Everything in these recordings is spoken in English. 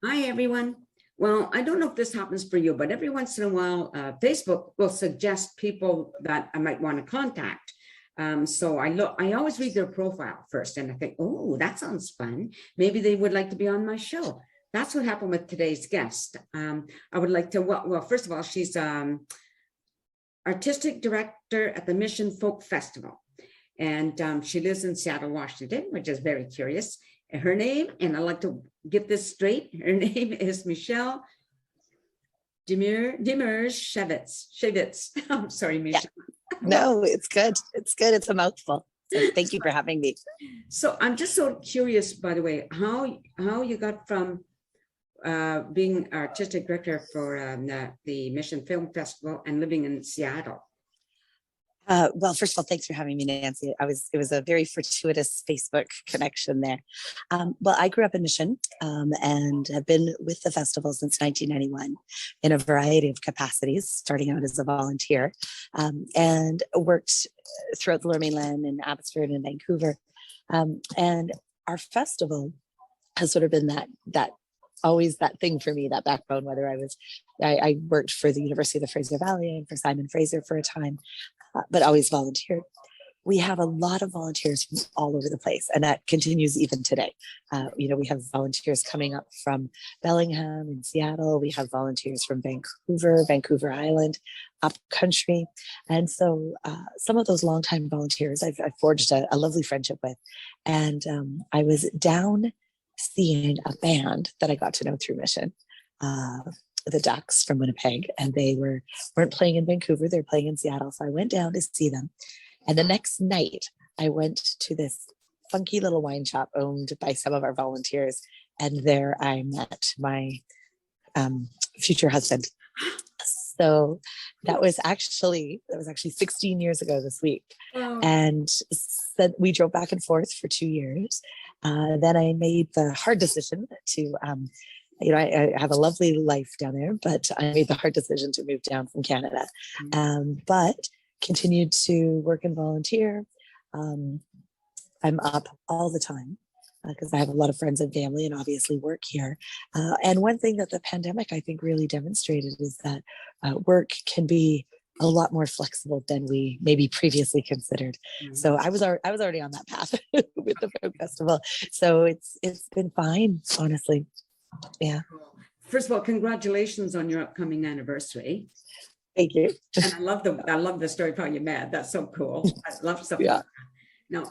Hi, everyone. Well, I don't know if this happens for you, but every once in a while, Facebook will suggest people that I might want to contact. So I always read their profile first and I think, oh, that sounds fun. Maybe they would like to be on my show. That's what happened with today's guest. I would like to, well, first of all, she's artistic director at the Mission Folk Festival. And she lives in Seattle, Washington, which is very curious. Her name, and I like to get this straight, her name is Michelle Demers Shaevitz. I'm sorry, Michelle. Yeah. No, it's good. It's good. It's a mouthful. So thank you for having me. So I'm just so curious, by the way, how you got from being artistic director for the Mission Film Festival and living in Seattle. Well, first of all, thanks for having me, Nancy. It was a very fortuitous Facebook connection there. Well, I grew up in Mission and have been with the festival since 1991 in a variety of capacities, starting out as a volunteer and worked throughout the Lower Mainland in Abbotsford and Vancouver. And our festival has sort of been that always that thing for me, that backbone, whether I worked for the University of the Fraser Valley and for Simon Fraser for a time, but always volunteered. We have a lot of volunteers from all over the place, and that continues even today. We have volunteers coming up from Bellingham and Seattle. We have volunteers from Vancouver Island, up country. And so some of those longtime volunteers I've forged a lovely friendship with. And I was down seeing a band that I got to know through Mission. The Ducks from Winnipeg, and they weren't playing in Vancouver, they're playing in Seattle. So I went down to see them. And the next night I went to this funky little wine shop owned by some of our volunteers. And there I met my future husband. So that was actually 16 years ago this week. Wow. And we drove back and forth for 2 years. Then I made the hard decision to I have a lovely life down there, but I made the hard decision to move down from Canada, but continued to work and volunteer. I'm up all the time because I have a lot of friends and family and obviously work here. And one thing that the pandemic, I think, really demonstrated is that work can be a lot more flexible than we maybe previously considered. Mm-hmm. So I was already on that path with the Folk Festival. So it's been fine, honestly. Yeah. First of all, congratulations on your upcoming anniversary. Thank you. And I love the story of how you met. That's so cool. I love stuff. Yeah. Now,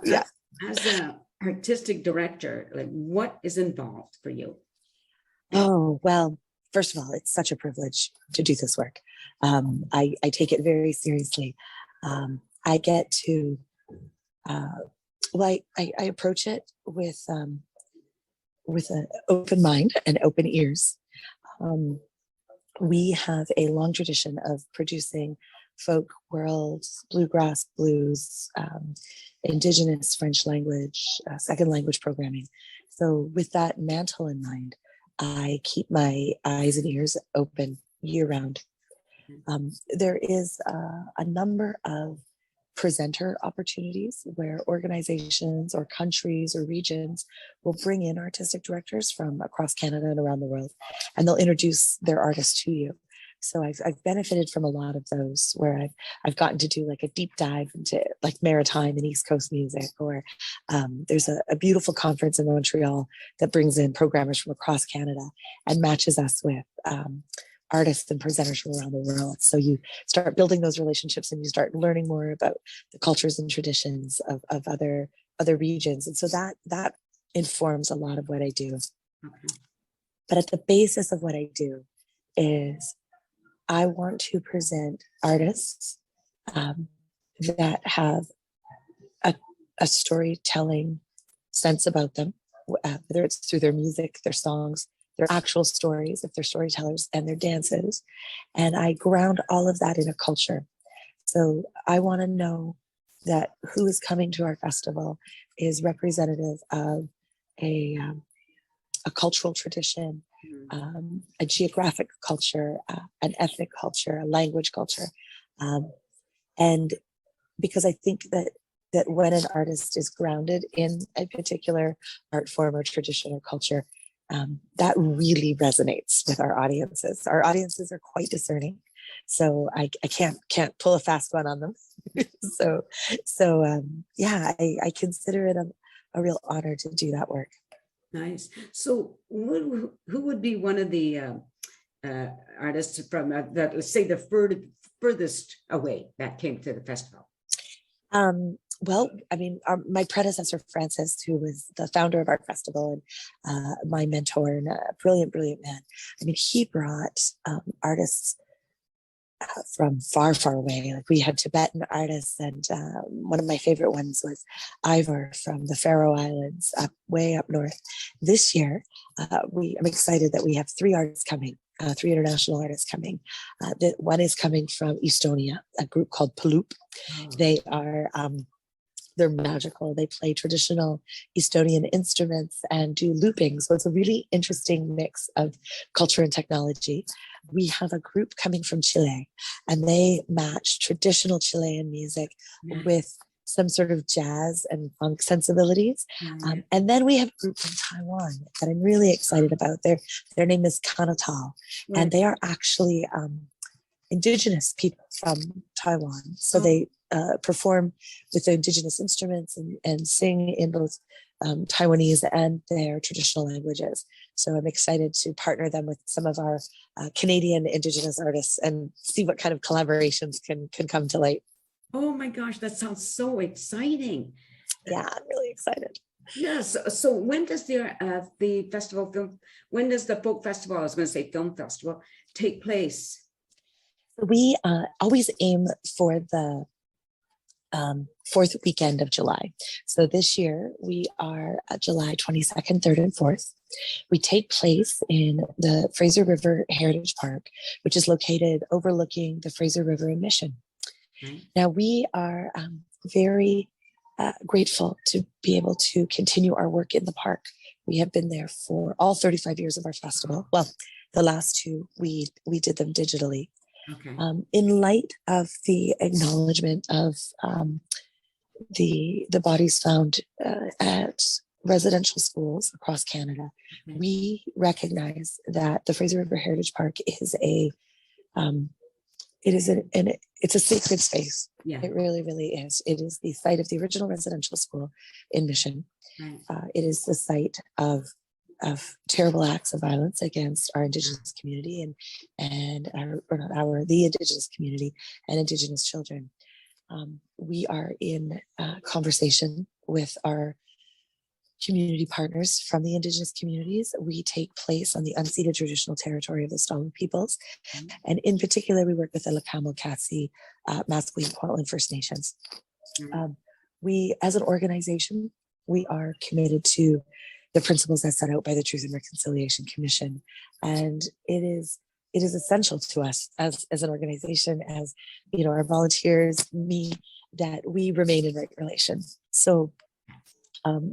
as an artistic director, like, what is involved for you? Oh, well, first of all, it's such a privilege to do this work. I take it very seriously. I get to, I approach it with an open mind and open ears. We have a long tradition of producing folk, world, bluegrass, blues, Indigenous French language, second language programming. So with that mantle in mind, I keep my eyes and ears open year round. There is a number of presenter opportunities where organizations or countries or regions will bring in artistic directors from across Canada and around the world, and they'll introduce their artists to you. So I've benefited from a lot of those where I've gotten to do like a deep dive into like maritime and East Coast music, or there's a beautiful conference in Montreal that brings in programmers from across Canada and matches us with artists and presenters from around the world. So you start building those relationships and you start learning more about the cultures and traditions of other regions. And so that informs a lot of what I do. Okay. But at the basis of what I do is I want to present artists that have a storytelling sense about them, whether it's through their music, their songs, their actual stories, if they're storytellers, and their dances. And I ground all of that in a culture. So I want to know that who is coming to our festival is representative of a cultural tradition, a geographic culture, an ethnic culture, a language culture. And because I think that when an artist is grounded in a particular art form or tradition or culture, that really resonates with our audiences. Our audiences are quite discerning, so I can't pull a fast one on them. Yeah, I consider it a real honor to do that work. Nice. So who would be one of the artists from that, let's say, the furthest away that came to the festival? Well, I mean, my predecessor, Francis, who was the founder of our festival and my mentor and a brilliant, brilliant man. I mean, he brought artists from far, far away. Like we had Tibetan artists, and one of my favorite ones was Ivor from the Faroe Islands, way up north. This year, I'm excited that we have three artists coming. Three international artists coming. One is coming from Estonia, a group called Palup. They are they're magical. They play traditional Estonian instruments and do looping. So it's a really interesting mix of culture and technology. We have a group coming from Chile, and they match traditional Chilean music with some sort of jazz and funk sensibilities. And then we have a group from Taiwan that I'm really excited about. Their name is Kanatal, and they are actually indigenous people from Taiwan. So they perform with the indigenous instruments and sing in both Taiwanese and their traditional languages. So I'm excited to partner them with some of our Canadian indigenous artists and see what kind of collaborations can come to light. Oh my gosh, that sounds so exciting. Yeah, I'm really excited. Yes. So when does the festival when does the folk festival, I was going to say film festival, take place? We always aim for the fourth weekend of July. So this year we are July 22nd, 3rd, and 4th. We take place in the Fraser River Heritage Park, which is located overlooking the Fraser River in Mission. Now we are very grateful to be able to continue our work in the park. We have been there for all 35 years of our festival. Well, the last two, we did them digitally. Okay. In light of the acknowledgement of the bodies found at residential schools across Canada, we recognize that the Fraser River Heritage Park is it's a sacred space. Yeah. It really, really is. It is the site of the original residential school in Mission. Right. It is the site of terrible acts of violence against our Indigenous community and the Indigenous community and Indigenous children. We are in conversation with our community partners from the Indigenous communities. We take place on the unceded traditional territory of the Stoney peoples. And in particular, we work with the Lacamo, Katsi, Masqueam, Kwantlen First Nations. We, as an organization, we are committed to the principles as set out by the Truth and Reconciliation Commission. And it is essential to us as an organization, as our volunteers, me, that we remain in right relation. So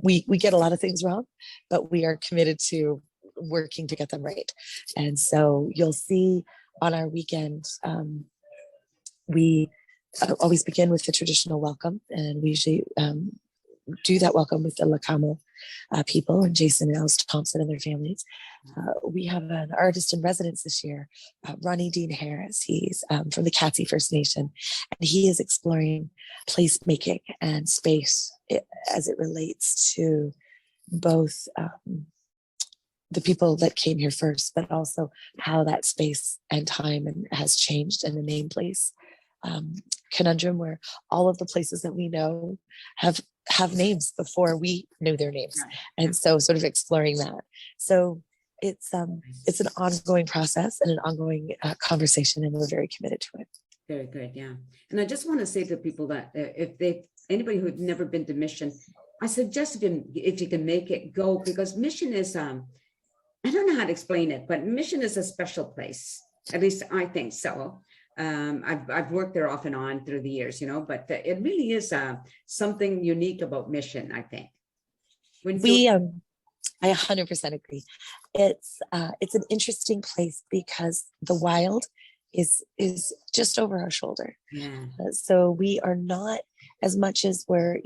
we get a lot of things wrong, but we are committed to working to get them right. And so you'll see on our weekend, we always begin with the traditional welcome, and we usually do that welcome with the Lacamo people and Jason and Alice Thompson and their families. We have an artist in residence this year, Ronnie Dean Harris. He's from the Katsi First Nation, and he is exploring placemaking and space as it relates to both the people that came here first, but also how that space and time has changed, and the name place conundrum, where all of the places that we know have names before we knew their names. Right. And so sort of exploring that. So it's an ongoing process and an ongoing conversation, and we're very committed to it. Very good. Yeah. And I just want to say to people that anybody who've never been to Mission, I suggest if you can make it, go, because Mission is, I don't know how to explain it, but Mission is a special place. At least I think so. I've worked there off and on through the years, but it really is something unique about Mission, I think. I 100% agree. It's an interesting place because the wild is just over our shoulder. Yeah. So we are not, as much as we're,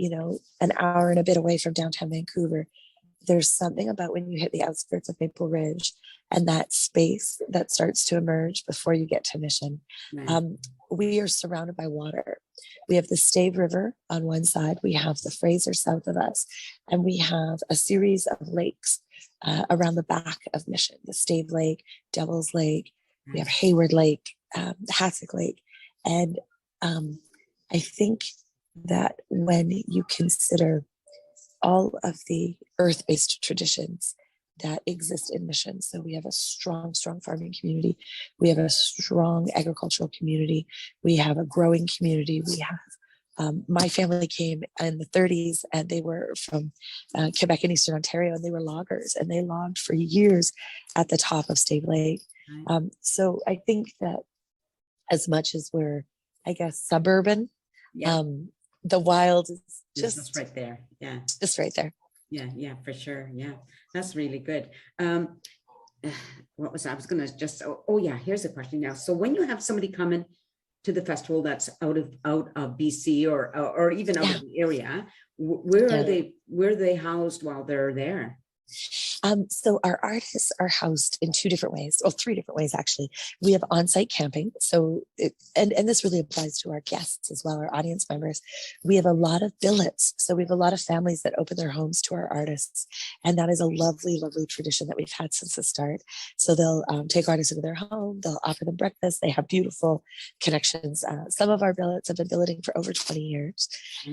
an hour and a bit away from downtown Vancouver, there's something about when you hit the outskirts of Maple Ridge and that space that starts to emerge before you get to Mission. Right. We are surrounded by water. We have the Stave River on one side, we have the Fraser south of us, and we have a series of lakes around the back of Mission, the Stave Lake, Devil's Lake, we have Hayward Lake, Hassock Lake. And I think that when you consider all of the earth-based traditions that exist in Mission. So we have a strong farming community. We have a strong agricultural community. We have a growing community. We have, my family came in the 30s and they were from Quebec and Eastern Ontario, and they were loggers, and they logged for years at the top of Stave Lake. So I think that as much as we're, I guess, suburban, the wild is just right there. Yeah. Just right there. Yeah, for sure. Yeah, that's really good. What was I was going to just, oh yeah, here's a question now. So when you have somebody coming to the festival that's out of BC or even out of the area, where are they housed while they're there? So our artists are housed in two different ways, or three different ways, actually. We have on-site camping. So, and this really applies to our guests as well, our audience members. We have a lot of billets. So we have a lot of families that open their homes to our artists. And that is a lovely, lovely tradition that we've had since the start. So they'll take artists into their home, they'll offer them breakfast. They have beautiful connections. Some of our billets have been billeting for over 20 years.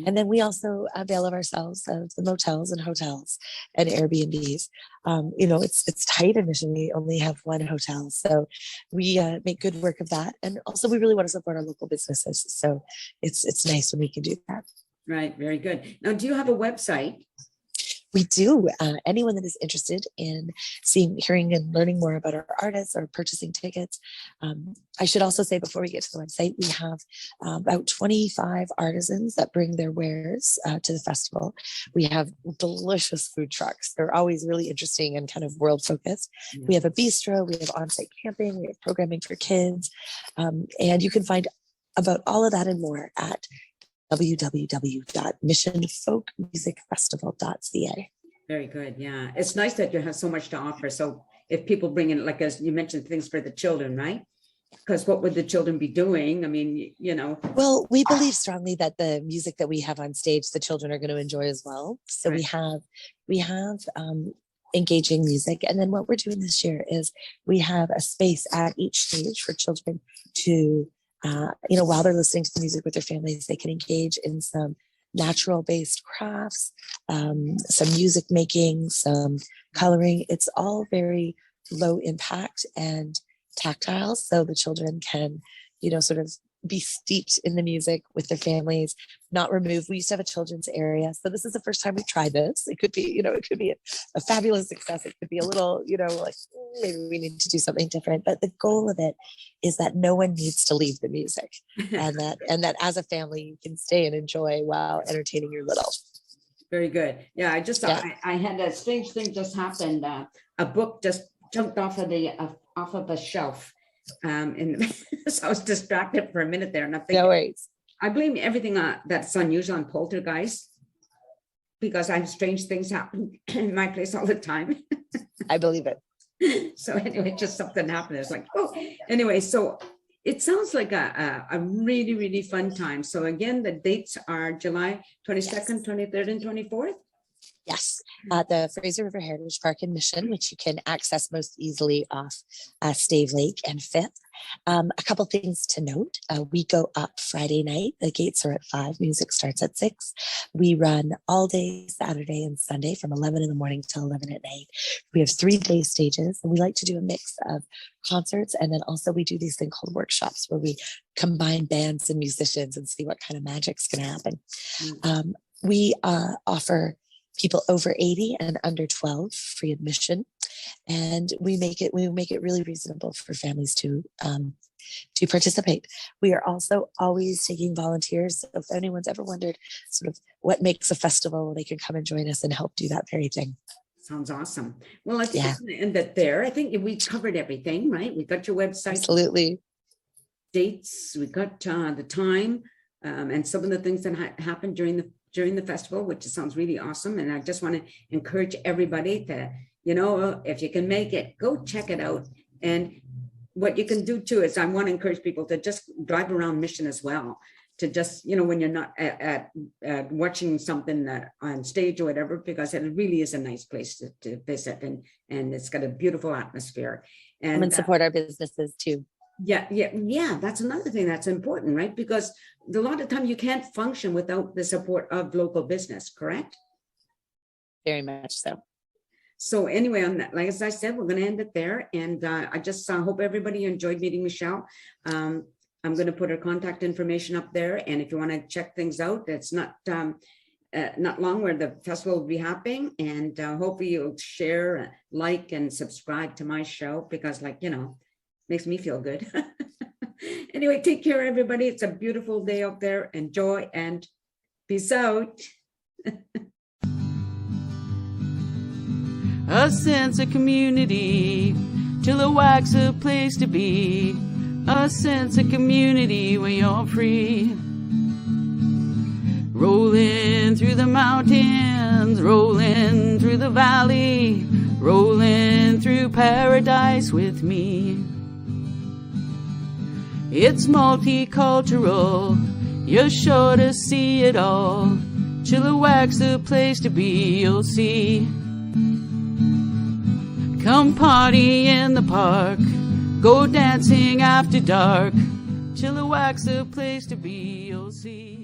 And then we also avail of ourselves of the motels and hotels and Airbnbs. It's tight in Mission. We only have one hotel, so we make good work of that. And also, we really want to support our local businesses. So it's nice when we can do that. Right. Very good. Now, do you have a website? We do. Anyone that is interested in seeing, hearing, and learning more about our artists or purchasing tickets. I should also say before we get to the website, we have about 25 artisans that bring their wares to the festival. We have delicious food trucks. They're always really interesting and kind of world focused. Yeah. We have a bistro, we have on-site camping, we have programming for kids. And you can find about all of that and more at www.missionfolkmusicfestival.ca. Very good. Yeah. It's nice that you have so much to offer. So if people bring in, like, as you mentioned, things for the children, right? Because what would the children be doing? I mean, Well, we believe strongly that the music that we have on stage, the children are going to enjoy as well. So right. we have engaging music. And then what we're doing this year is we have a space at each stage for children to while they're listening to the music with their families, they can engage in some natural based crafts, some music making, some coloring. It's all very low impact and tactile. So the children can, sort of be steeped in the music with their families, not removed. We used to have a children's area. So this is the first time we've tried this. It could be, it could be a fabulous success. It could be a little, like maybe we need to do something different. But the goal of it is that no one needs to leave the music and that as a family, you can stay and enjoy while entertaining your little. Very good. Yeah, I had a strange thing just happened. A book just jumped off of a shelf. And so I was distracted for a minute there, and I'm thinking, no worries. I blame everything that's unusual on poltergeist, because I have strange things happen in my place all the time. I believe it. So anyway, just something happened. It's like, oh, anyway, so it sounds like a really, really fun time. So again, the dates are July 22nd, 23rd, and 24th. Yes, the Fraser River Heritage Park in Mission, which you can access most easily off Stave Lake and 5th. A couple things to note. We go up Friday night. The gates are at 5. Music starts at 6. We run all day Saturday and Sunday from 11 in the morning till 11 at night. We have 3 day stages, and we like to do a mix of concerts, and then also we do these things called workshops where we combine bands and musicians and see what kind of magic's going to happen. We offer people over 80 and under 12 free admission, and we make it really reasonable for families to participate. We are also always taking volunteers. So if anyone's ever wondered sort of what makes a festival, they can come and join us and help do that very thing. Sounds awesome. Well, I think it's going to end it there. I think we covered everything, right? We got your website. Absolutely. Dates, we got the time. and some of the things that happened during the festival, which sounds really awesome. And I just want to encourage everybody to, if you can make it, go check it out. And what you can do too is I want to encourage people to just drive around Mission as well, to just, when you're not at watching something on stage or whatever, because it really is a nice place to visit, and it's got a beautiful atmosphere. And support our businesses too. Yeah. That's another thing that's important, right? Because a lot of time you can't function without the support of local business, correct? Very much so. So anyway, like as I said, we're going to end it there. And I just hope everybody enjoyed meeting Michelle. I'm going to put her contact information up there. And if you want to check things out, it's not long where the festival will be happening. And hopefully you'll share, like, and subscribe to my show, because makes me feel good. Anyway, take care, everybody. It's a beautiful day out there. Enjoy and peace out. A sense of community, Chilliwack's a place to be. A sense of community where you're free. Rolling through the mountains, rolling through the valley, rolling through paradise with me. It's multicultural, you're sure to see it all. Chilliwack's a place to be, you'll see. Come party in the park, go dancing after dark. Chilliwack's a place to be, you'll see.